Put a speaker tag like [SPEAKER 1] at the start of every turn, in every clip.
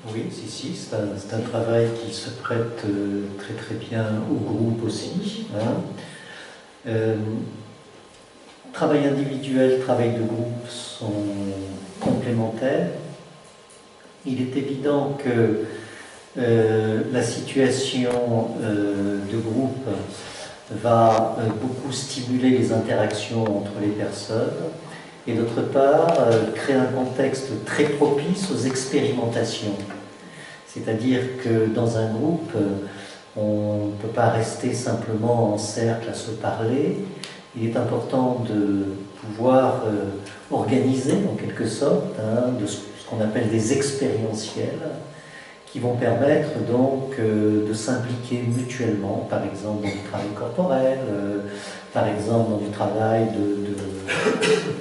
[SPEAKER 1] Oui, si, c'est un travail qui se prête très très bien au groupe aussi. Hein. Euh, Travail individuel, travail de groupe sont complémentaires. Il est évident que la situation de groupe va beaucoup stimuler les interactions entre les personnes et d'autre part créer un contexte très propice aux expérimentations. C'est-à-dire que dans un groupe, on ne peut pas rester simplement en cercle à se parler. Il est important de pouvoir organiser en quelque sorte de ce qu'on appelle des expérientiels qui vont permettre donc de s'impliquer mutuellement, par exemple dans du travail corporel, par exemple dans du travail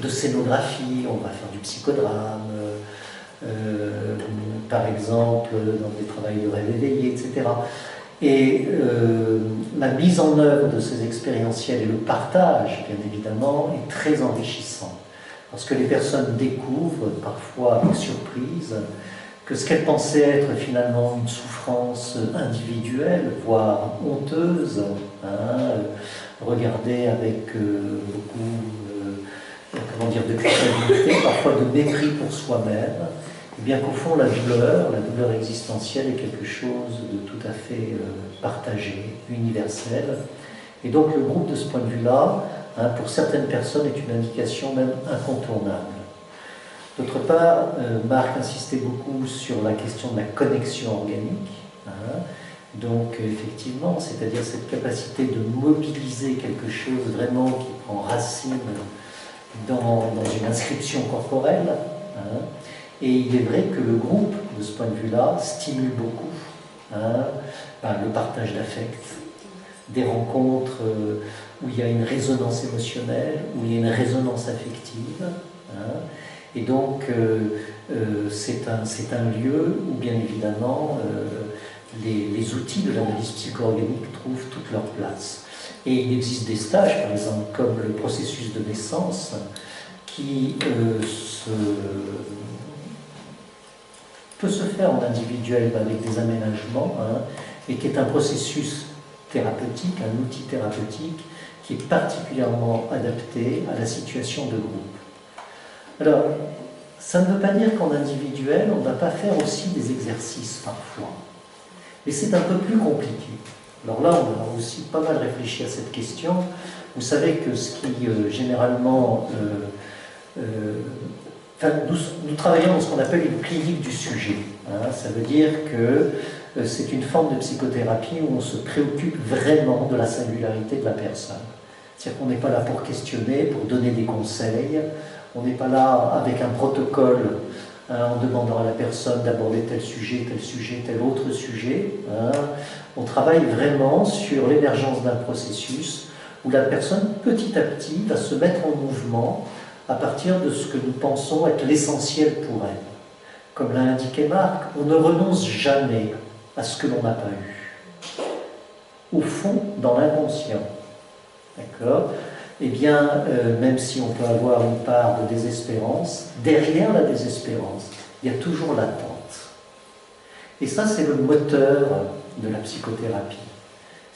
[SPEAKER 1] de scénographie, on va faire du psychodrame, par exemple dans des travails de rêve éveillé, etc. Et la mise en œuvre de ces expérientiels et le partage, bien évidemment, est très enrichissant. Parce que les personnes découvrent, parfois avec surprise, que ce qu'elles pensaient être finalement une souffrance individuelle, voire honteuse, regardée avec beaucoup comment dire, de culpabilité, parfois de mépris pour soi-même, et bien qu'au fond la douleur existentielle est quelque chose de tout à fait partagé, universel. Et donc le groupe de ce point de vue-là, pour certaines personnes, est une indication même incontournable. D'autre part, Marc insistait beaucoup sur la question de la connexion organique. Donc effectivement, c'est-à-dire cette capacité de mobiliser quelque chose vraiment qui prend racine dans une inscription corporelle. Et il est vrai que le groupe, de ce point de vue-là, stimule beaucoup le partage d'affect, des rencontres où il y a une résonance émotionnelle, où il y a une résonance affective. Et donc, c'est un lieu où, bien évidemment, les outils de l'analyse psycho-organique trouvent toute leur place. Et il existe des stages, par exemple, comme le processus de naissance, qui peut se faire en individuel avec des aménagements, et qui est un processus thérapeutique, un outil thérapeutique, qui est particulièrement adapté à la situation de groupe. Alors, ça ne veut pas dire qu'en individuel, on ne va pas faire aussi des exercices parfois. Mais c'est un peu plus compliqué. Alors là, on a aussi pas mal réfléchi à cette question. Vous savez que ce qui, généralement... nous travaillons dans ce qu'on appelle une clinique du sujet. Ça veut dire que c'est une forme de psychothérapie où on se préoccupe vraiment de la singularité de la personne. C'est-à-dire qu'on n'est pas là pour questionner, pour donner des conseils. On n'est pas là avec un protocole en demandant à la personne d'aborder tel sujet, tel autre sujet. On travaille vraiment sur l'émergence d'un processus où la personne, petit à petit, va se mettre en mouvement à partir de ce que nous pensons être l'essentiel pour elle. Comme l'a indiqué Marc, on ne renonce jamais à ce que l'on n'a pas eu. Au fond, dans l'inconscient. D'accord ? Eh bien, même si on peut avoir une part de désespérance, derrière la désespérance, il y a toujours l'attente. Et ça, c'est le moteur de la psychothérapie.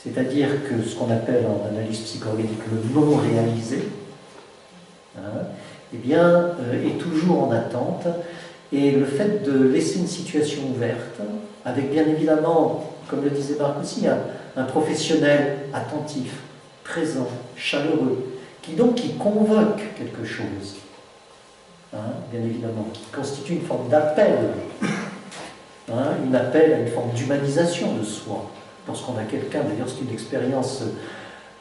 [SPEAKER 1] C'est-à-dire que ce qu'on appelle en analyse psychorganique le non réalisé, eh bien, est toujours en attente. Et le fait de laisser une situation ouverte, avec bien évidemment, comme le disait Marc aussi, un professionnel attentif, présent, chaleureux, qui convoque quelque chose, bien évidemment, qui constitue une forme d'appel, une appel à une forme d'humanisation de soi. Lorsqu'on a quelqu'un, d'ailleurs c'est une expérience,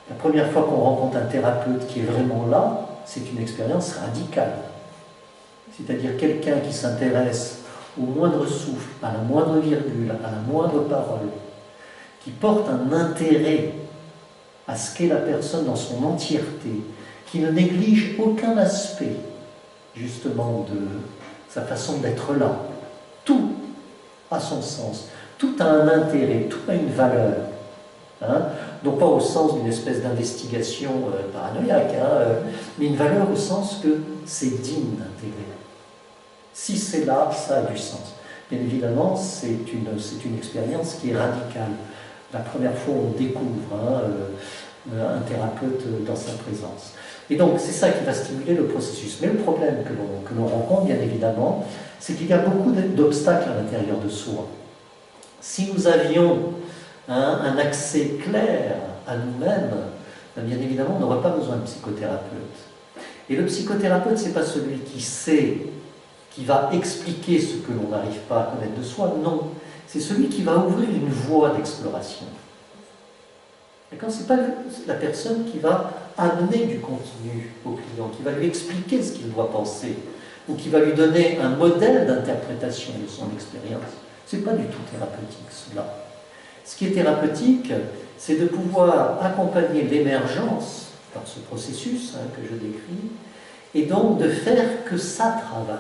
[SPEAKER 1] la première fois qu'on rencontre un thérapeute qui est vraiment là, c'est une expérience radicale. C'est-à-dire quelqu'un qui s'intéresse au moindre souffle, à la moindre virgule, à la moindre parole, qui porte un intérêt à ce qu'est la personne dans son entièreté, qui ne néglige aucun aspect, justement, de sa façon d'être là. Tout a son sens, tout a un intérêt, tout a une valeur. Non pas au sens d'une espèce d'investigation paranoïaque, mais une valeur au sens que c'est digne d'intérêt. Si c'est là, ça a du sens. Bien évidemment, c'est une expérience qui est radicale. La première fois, on découvre un thérapeute dans sa présence. Et donc, c'est ça qui va stimuler le processus. Mais le problème que l'on rencontre, bien évidemment, c'est qu'il y a beaucoup d'obstacles à l'intérieur de soi. Si nous avions un accès clair à nous-mêmes, bien évidemment, on n'aurait pas besoin de psychothérapeute. Et le psychothérapeute, ce n'est pas celui qui sait, qui va expliquer ce que l'on n'arrive pas à connaître de soi, non. C'est celui qui va ouvrir une voie d'exploration. Ce n'est pas la personne qui va amener du contenu au client, qui va lui expliquer ce qu'il doit penser, ou qui va lui donner un modèle d'interprétation de son expérience. Ce n'est pas du tout thérapeutique, cela. Ce qui est thérapeutique, c'est de pouvoir accompagner l'émergence par ce processus que je décris, et donc de faire que ça travaille.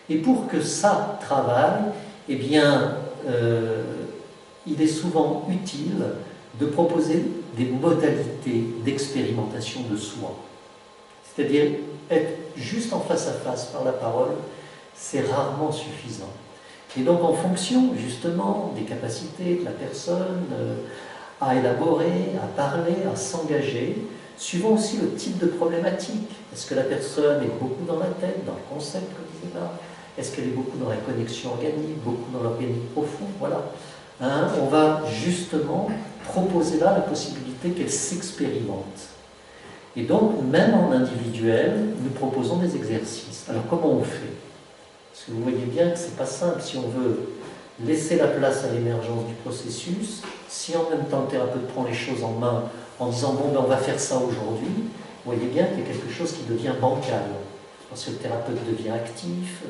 [SPEAKER 1] Et pour que ça travaille, eh bien, il est souvent utile de proposer des modalités d'expérimentation de soi. C'est-à-dire, être juste en face à face par la parole, c'est rarement suffisant. Et donc, en fonction, justement, des capacités de la personne à élaborer, à parler, à s'engager, suivant aussi le type de problématique. Est-ce que la personne est beaucoup dans la tête, dans le concept, comme disait là? Est-ce qu'elle est beaucoup dans la connexion organique, beaucoup dans l'organique profond? Voilà. On va justement proposer là la possibilité qu'elle s'expérimente. Et donc, même en individuel, nous proposons des exercices. Alors, comment on fait? Parce que vous voyez bien que ce n'est pas simple. Si on veut laisser la place à l'émergence du processus, si en même temps le thérapeute prend les choses en main en disant « bon, ben, on va faire ça aujourd'hui », vous voyez bien qu'il y a quelque chose qui devient bancal. Parce que le thérapeute devient actif,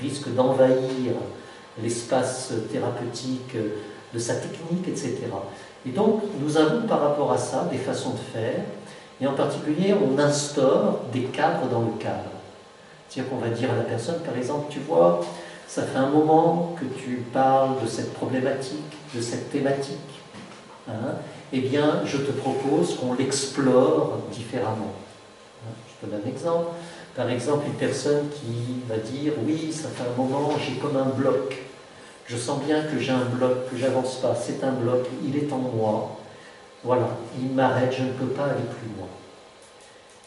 [SPEAKER 1] risque d'envahir l'espace thérapeutique de sa technique, etc. Et donc, nous avons par rapport à ça des façons de faire, et en particulier, on instaure des cadres dans le cadre. C'est-à-dire qu'on va dire à la personne, par exemple, tu vois, ça fait un moment que tu parles de cette problématique, de cette thématique. Eh bien, je te propose qu'on l'explore différemment. Je te donne un exemple. Par exemple, une personne qui va dire, oui, ça fait un moment, j'ai comme un bloc. Je sens bien que j'ai un bloc, que j'avance pas. C'est un bloc, il est en moi. Voilà, il m'arrête, je ne peux pas aller plus loin.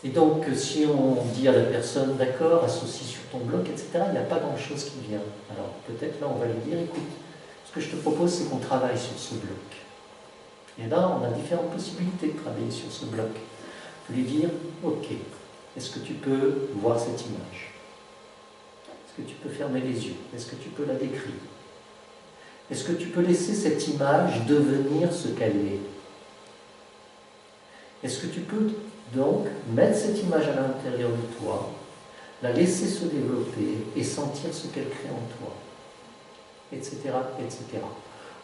[SPEAKER 1] Et donc, si on dit à la personne, d'accord, associe sur ton bloc, etc., il n'y a pas grand-chose qui vient. Alors, peut-être là, on va lui dire, écoute, ce que je te propose, c'est qu'on travaille sur ce bloc. Et là, on a différentes possibilités de travailler sur ce bloc. On peut lui dire, ok, est-ce que tu peux voir cette image? Est-ce que tu peux fermer les yeux? Est-ce que tu peux la décrire? Est-ce que tu peux laisser cette image devenir ce qu'elle est? Est-ce que tu peux donc mettre cette image à l'intérieur de toi, la laisser se développer et sentir ce qu'elle crée en toi, etc., etc.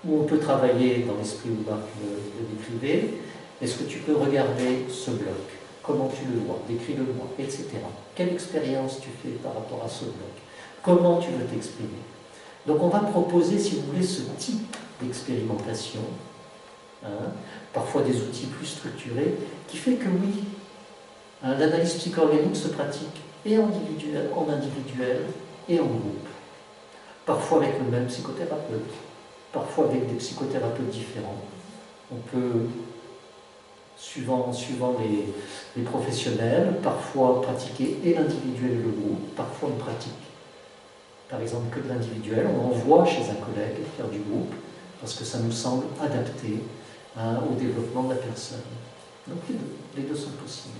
[SPEAKER 1] Ou on peut travailler dans l'esprit où Marc le décrivait. Est-ce que tu peux regarder ce bloc? Comment tu le vois? Décris-le-moi, etc. Quelle expérience tu fais par rapport à ce bloc? Comment tu veux t'exprimer? Donc on va proposer, si vous voulez, ce type d'expérimentation, parfois des outils plus structurés, qui fait que oui, l'analyse psycho-organique se pratique et en individuel et en groupe. Parfois avec le même psychothérapeute, parfois avec des psychothérapeutes différents. On peut, suivant les professionnels, parfois pratiquer et l'individuel et le groupe, parfois on pratique, par exemple, que de l'individuel. On envoie chez un collègue faire du groupe, parce que ça nous semble adapté au développement de la personne. Donc les deux sont possibles.